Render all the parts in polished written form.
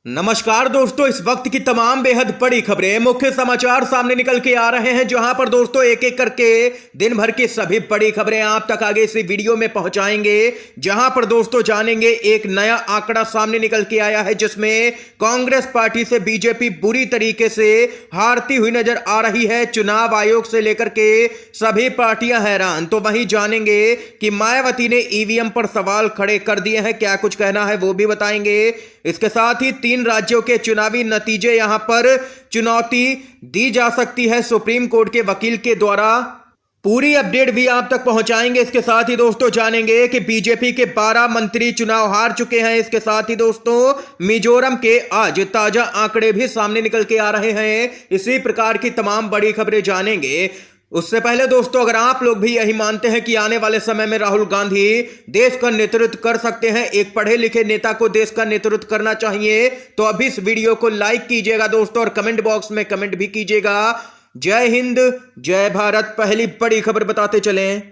नमस्कार दोस्तों, इस वक्त की तमाम बेहद बड़ी खबरें, मुख्य समाचार सामने निकल के आ रहे हैं, जहां पर दोस्तों एक एक करके दिन भर की सभी बड़ी खबरें आप तक आगे इसी वीडियो में पहुंचाएंगे। जहां पर दोस्तों जानेंगे एक नया आंकड़ा सामने निकल के आया है, जिसमें कांग्रेस पार्टी से बीजेपी बुरी तरीके से हारती हुई नजर आ रही है। चुनाव आयोग से लेकर के सभी पार्टियां हैरान। तो वहीं जानेंगे कि मायावती ने ईवीएम पर सवाल खड़े कर दिए हैं, क्या कुछ कहना है वो भी बताएंगे। इसके साथ ही 3 राज्यों के चुनावी नतीजे यहां पर चुनौती दी जा सकती है सुप्रीम कोर्ट के वकील के द्वारा। पूरी अपडेट भी आप तक पहुंचाएंगे। इसके साथ ही दोस्तों जानेंगे कि बीजेपी के 12 मंत्री चुनाव हार चुके हैं। इसके साथ ही दोस्तों मिजोरम के आज ताजा आंकड़े भी सामने निकल के आ रहे हैं। इसी प्रकार की तमाम बड़ी खबरें जानेंगे। उससे पहले दोस्तों, अगर आप लोग भी यही मानते हैं कि आने वाले समय में राहुल गांधी देश का नेतृत्व कर सकते हैं, एक पढ़े लिखे नेता को देश का नेतृत्व करना चाहिए, तो अभी इस वीडियो को लाइक कीजिएगा दोस्तों, और कमेंट बॉक्स में कमेंट भी कीजिएगा। जय हिंद, जय भारत। पहली बड़ी खबर बताते चलें।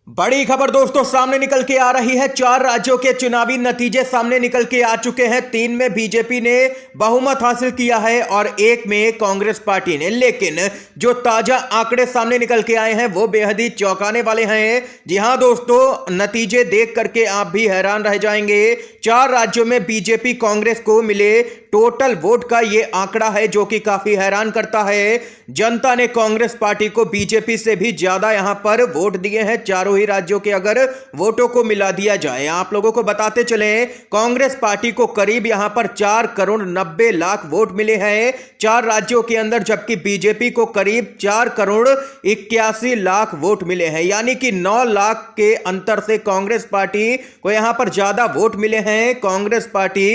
बड़ी खबर दोस्तों सामने निकल के आ रही है। 4 राज्यों के चुनावी नतीजे सामने निकल के आ चुके हैं। 3 में बीजेपी ने बहुमत हासिल किया है और 1 में कांग्रेस पार्टी ने। लेकिन जो ताजा आंकड़े सामने निकल के आए हैं वो बेहद ही चौंकाने वाले हैं। जी हां दोस्तों, नतीजे देख करके आप भी हैरान रह जाएंगे। 4 राज्यों में बीजेपी कांग्रेस को मिले टोटल वोट का ये आंकड़ा है, जो कि काफी हैरान करता है। जनता ने कांग्रेस पार्टी को बीजेपी से भी ज्यादा यहां पर वोट दिए हैं। चारों ही राज्यों के अगर वोटों को मिला दिया जाए, आप लोगों को बताते चलें, कांग्रेस पार्टी को करीब यहां पर 4 करोड़ 90 लाख वोट मिले हैं 4 राज्यों के अंदर, जबकि बीजेपी को करीब 4 करोड़ 81 लाख वोट मिले हैं। यानी कि 9 लाख के अंतर से कांग्रेस पार्टी को यहां पर ज्यादा वोट मिले हैं। कांग्रेस पार्टी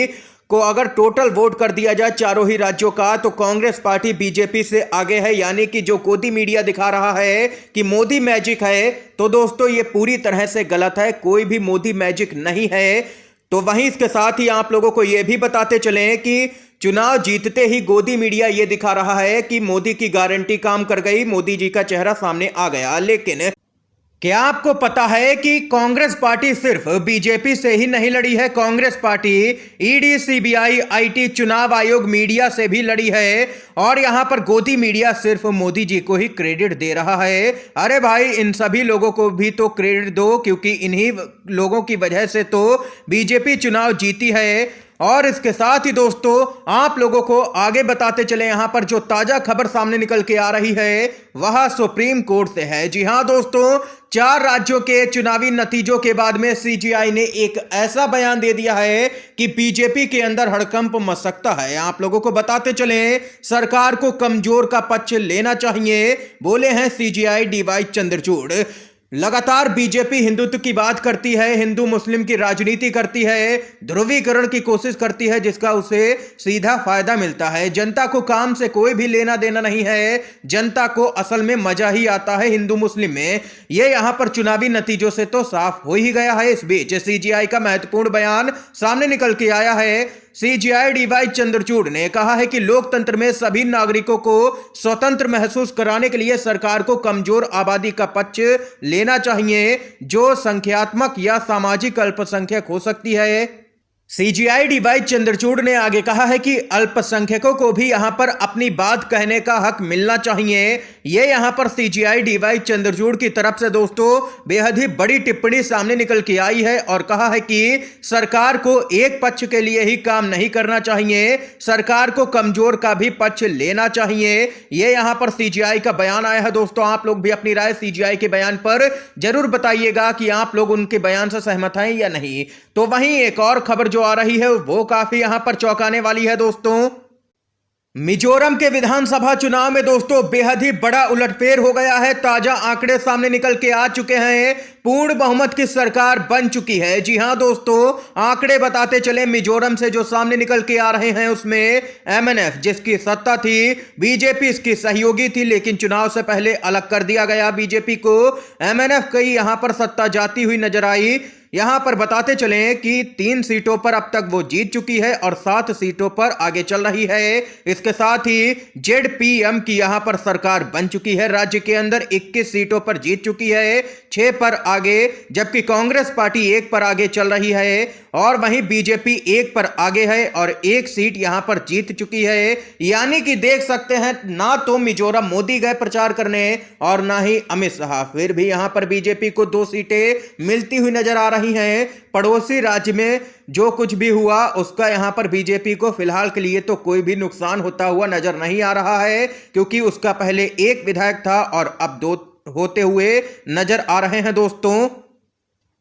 को अगर टोटल वोट कर दिया जाए चारों ही राज्यों का, तो कांग्रेस पार्टी बीजेपी से आगे है। यानी कि जो गोदी मीडिया दिखा रहा है कि मोदी मैजिक है, तो दोस्तों ये पूरी तरह से गलत है। कोई भी मोदी मैजिक नहीं है। तो वहीं इसके साथ ही आप लोगों को यह भी बताते चलें कि चुनाव जीतते ही गोदी मीडिया यह दिखा रहा है कि मोदी की गारंटी काम कर गई, मोदी जी का चेहरा सामने आ गया। लेकिन क्या आपको पता है कि कांग्रेस पार्टी सिर्फ बीजेपी से ही नहीं लड़ी है? Congress party ED, CBI, IT, चुनाव आयोग, मीडिया से भी लड़ी है। और यहां पर गोदी मीडिया सिर्फ मोदी जी को ही क्रेडिट दे रहा है। अरे भाई, इन सभी लोगों को भी तो क्रेडिट दो, क्योंकि इन्हीं लोगों की वजह से तो बीजेपी चुनाव जीती है। और इसके साथ ही दोस्तों आप लोगों को आगे बताते चले, यहां पर जो ताजा खबर सामने निकल के आ रही है वह सुप्रीम कोर्ट से है। जी हां दोस्तों, 4 राज्यों के चुनावी नतीजों के बाद में सीजीआई ने एक ऐसा बयान दे दिया है कि बीजेपी के अंदर हड़कंप मच सकता है। आप लोगों को बताते चले, सरकार को कमजोर का पक्ष लेना चाहिए, बोले हैं सीजीआई डीवाई चंद्रचूड़। लगातार बीजेपी हिंदुत्व की बात करती है, हिंदू मुस्लिम की राजनीति करती है, ध्रुवीकरण की कोशिश करती है, जिसका उसे सीधा फायदा मिलता है। जनता को काम से कोई भी लेना देना नहीं है। जनता को असल में मजा ही आता है हिंदू मुस्लिम में। यह यहां पर चुनावी नतीजों से तो साफ हो ही गया है। इस बीच सीजीआई का महत्वपूर्ण बयान सामने निकल के आया है। सीजीआई डीवाई चंद्रचूड़ ने कहा है कि लोकतंत्र में सभी नागरिकों को स्वतंत्र महसूस कराने के लिए सरकार को कमजोर आबादी का पक्ष लेना चाहिए, जो संख्यात्मक या सामाजिक अल्पसंख्यक हो सकती है। सीजीआई डीवाई चंद्रचूड़ ने आगे कहा है कि अल्पसंख्यकों को भी यहां पर अपनी बात कहने का हक मिलना चाहिए। यह यहां पर सीजीआई डीवाई चंद्रचूड़ की तरफ से दोस्तों बेहद ही बड़ी टिप्पणी सामने निकल के आई है, और कहा है कि सरकार को एक पक्ष के लिए ही काम नहीं करना चाहिए, सरकार को कमजोर का भी पक्ष लेना चाहिए। यह यहां पर सीजीआई का बयान आया है। दोस्तों आप लोग भी अपनी राय सीजीआई के बयान पर जरूर बताइएगा कि आप लोग उनके बयान से सहमत हैं या नहीं। तो वहीं एक और खबर जो आ रही है वो काफी यहां पर चौंकाने वाली है। दोस्तों मिजोरम के विधानसभा चुनाव में दोस्तों बेहद ही बड़ा उलटफेर हो गया है। ताजा आंकड़े सामने निकल के आ चुके हैं। पूर्ण बहुमत की सरकार बन चुकी है। जी हां दोस्तों, आंकड़े बताते चले, मिजोरम से जो सामने निकल के आ रहे हैं उसमें एमएनएफ जिसकी सत्ता थी, बीजेपी इसकी सहयोगी थी, लेकिन चुनाव से पहले अलग कर दिया गया बीजेपी को। एमएनएफ की यहां पर सत्ता जाती हुई नजर आई। यहाँ पर बताते चलें कि 3 सीटों पर अब तक वो जीत चुकी है और 7 सीटों पर आगे चल रही है। इसके साथ ही जेडपीएम की यहाँ पर सरकार बन चुकी है। राज्य के अंदर 21 सीटों पर जीत चुकी है, 6 पर आगे, जबकि कांग्रेस पार्टी 1 पर आगे चल रही है और वहीं बीजेपी 1 पर आगे है और 1 सीट यहां पर जीत चुकी है। यानी कि देख सकते हैं, ना तो मिजोरम मोदी गए प्रचार करने और ना ही अमित शाह, फिर भी यहां पर बीजेपी को 2 सीटें मिलती हुई नजर आ रही हैं। पड़ोसी राज्य में जो कुछ भी हुआ उसका यहां पर बीजेपी को फिलहाल के लिए तो कोई भी नुकसान होता हुआ नजर नहीं आ रहा है, क्योंकि उसका पहले 1 विधायक था और अब 2 होते हुए नजर आ रहे हैं दोस्तों।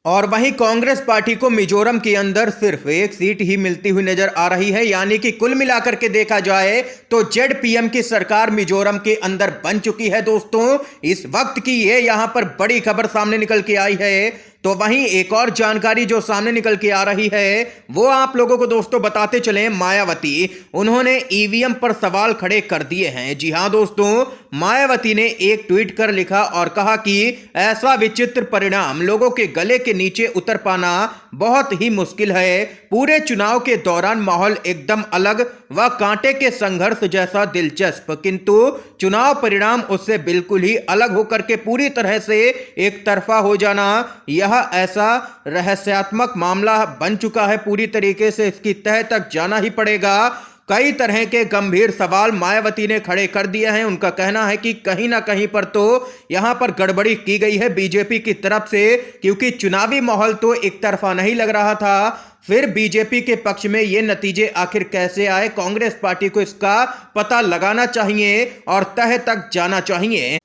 और वहीं कांग्रेस पार्टी को मिजोरम के अंदर सिर्फ 1 सीट ही मिलती हुई नजर आ रही है। यानी कि कुल मिलाकर के देखा जाए तो जेडपीएम की सरकार मिजोरम के अंदर बन चुकी है दोस्तों। इस वक्त की ये यहां पर बड़ी खबर सामने निकल के आई है। तो वहीं एक और जानकारी जो सामने निकल के आ रही है वो आप लोगों को दोस्तों बताते चलें। मायावती, उन्होंने ईवीएम पर सवाल खड़े कर दिए हैं। जी हां दोस्तों, मायावती ने एक ट्वीट कर लिखा और कहा कि ऐसा विचित्र परिणाम लोगों के गले के नीचे उतर पाना बहुत ही मुश्किल है। पूरे चुनाव के दौरान माहौल एकदम अलग व कांटे के संघर्ष जैसा दिलचस्प, किंतु चुनाव परिणाम उससे बिल्कुल ही अलग होकर के पूरी तरह से एक तरफा हो जाना, यह ऐसा रहस्यात्मक मामला बन चुका है, पूरी तरीके से इसकी तह तक जाना ही पड़ेगा। कई तरह के गंभीर सवाल मायावती ने खड़े कर दिए हैं। उनका कहना है कि कहीं ना कहीं पर तो यहां पर गड़बड़ी की गई है बीजेपी की तरफ से, क्योंकि चुनावी माहौल तो एक तरफा नहीं लग रहा था, फिर बीजेपी के पक्ष में ये नतीजे आखिर कैसे आए। कांग्रेस पार्टी को इसका पता लगाना चाहिए और तह तक जाना चाहिए।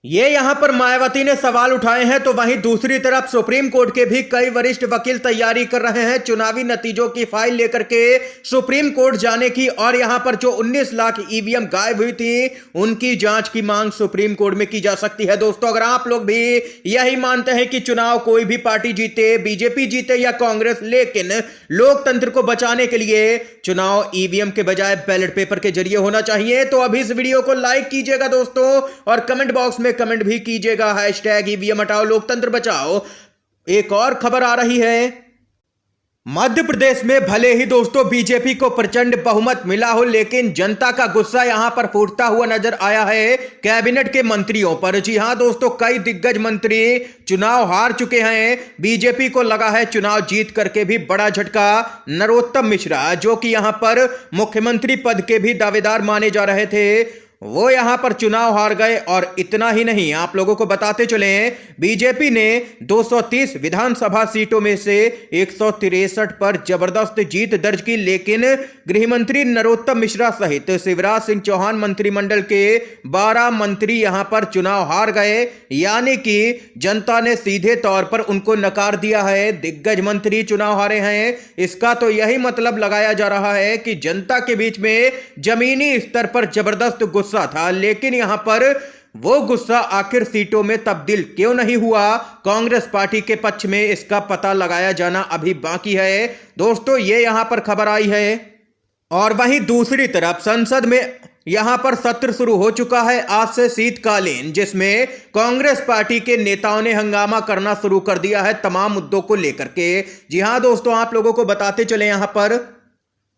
ये यहां पर मायावती ने सवाल उठाए हैं। तो वहीं दूसरी तरफ सुप्रीम कोर्ट के भी कई वरिष्ठ वकील तैयारी कर रहे हैं चुनावी नतीजों की फाइल लेकर के सुप्रीम कोर्ट जाने की, और यहां पर जो 19 लाख ईवीएम गायब हुई थी उनकी जांच की मांग सुप्रीम कोर्ट में की जा सकती है। दोस्तों, अगर आप लोग भी यही मानते हैं कि चुनाव कोई भी पार्टी जीते, बीजेपी जीते या कांग्रेस, लेकिन लोकतंत्र को बचाने के लिए चुनाव ईवीएम के बजाय बैलेट पेपर के जरिए होना चाहिए, तो अभी इस वीडियो को लाइक कीजिएगा दोस्तों और कमेंट बॉक्स में कमेंट भी कीजिएगा #ईवीएम हटाओ लोकतंत्र बचाओ। एक और खबर आ रही है। मध्य प्रदेश में भले ही दोस्तों बीजेपी को प्रचंड बहुमत मिला हो, लेकिन जनता का गुस्सा यहां पर फूटता हुआ नजर आया है कैबिनेट के मंत्रियों पर। जी हां दोस्तों, कई दिग्गज मंत्री चुनाव हार चुके हैं। बीजेपी को लगा है चुनाव जीत करके भी बड़ा झटका। नरोत्तम मिश्रा, जो कि यहां पर मुख्यमंत्री पद के भी दावेदार माने जा रहे थे, वो यहां पर चुनाव हार गए। और इतना ही नहीं, आप लोगों को बताते चलें, बीजेपी ने 230 विधानसभा सीटों में से 163 पर जबरदस्त जीत दर्ज की, लेकिन गृहमंत्री नरोत्तम मिश्रा सहित शिवराज सिंह चौहान मंत्रिमंडल के 12 मंत्री यहां पर चुनाव हार गए। यानी कि जनता ने सीधे तौर पर उनको नकार दिया है। दिग्गज मंत्री चुनाव हारे हैं, इसका तो यही मतलब लगाया जा रहा है कि जनता के बीच में जमीनी स्तर पर जबरदस्त गुस्सा था, लेकिन यहां पर वो गुस्सा आखिर सीटों में तब्दील क्यों नहीं हुआ, कांग्रेस पार्टी के पक्ष में इसका पता लगाया जाना अभी बाकी है दोस्तों। ये यहां पर खबर आई है। और वहीं दूसरी तरफ संसद में यहां पर सत्र शुरू हो चुका है आज से शीतकालीन, जिसमें कांग्रेस पार्टी के नेताओं ने हंगामा करना शुरू कर दिया है तमाम मुद्दों को लेकर के। जी हां दोस्तों, आप लोगों को बताते चले, यहां पर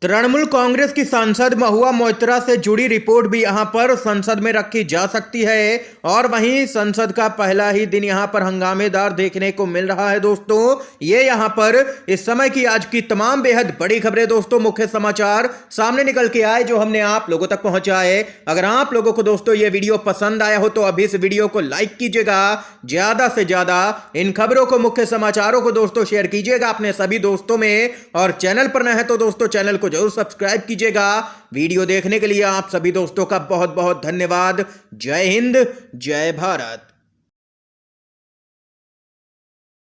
तृणमूल कांग्रेस की सांसद महुआ मोइत्रा से जुड़ी रिपोर्ट भी यहां पर संसद में रखी जा सकती है। और वहीं संसद का पहला ही दिन यहां पर हंगामेदार देखने को मिल रहा है दोस्तों। ये यहां पर इस समय की आज की तमाम बेहद बड़ी खबरें दोस्तों, मुख्य समाचार सामने निकल के आए जो हमने आप लोगों तक पहुंचाए। अगर आप लोगों को दोस्तों ये वीडियो पसंद आया हो तो अभी इस वीडियो को लाइक कीजिएगा, ज्यादा से ज्यादा इन खबरों को, मुख्य समाचारों को दोस्तों शेयर कीजिएगा अपने सभी दोस्तों में, और चैनल पर नए हैं तो दोस्तों चैनल को जरूर सब्सक्राइब कीजिएगा। वीडियो देखने के लिए आप सभी दोस्तों का बहुत बहुत धन्यवाद। जय हिंद, जय भारत।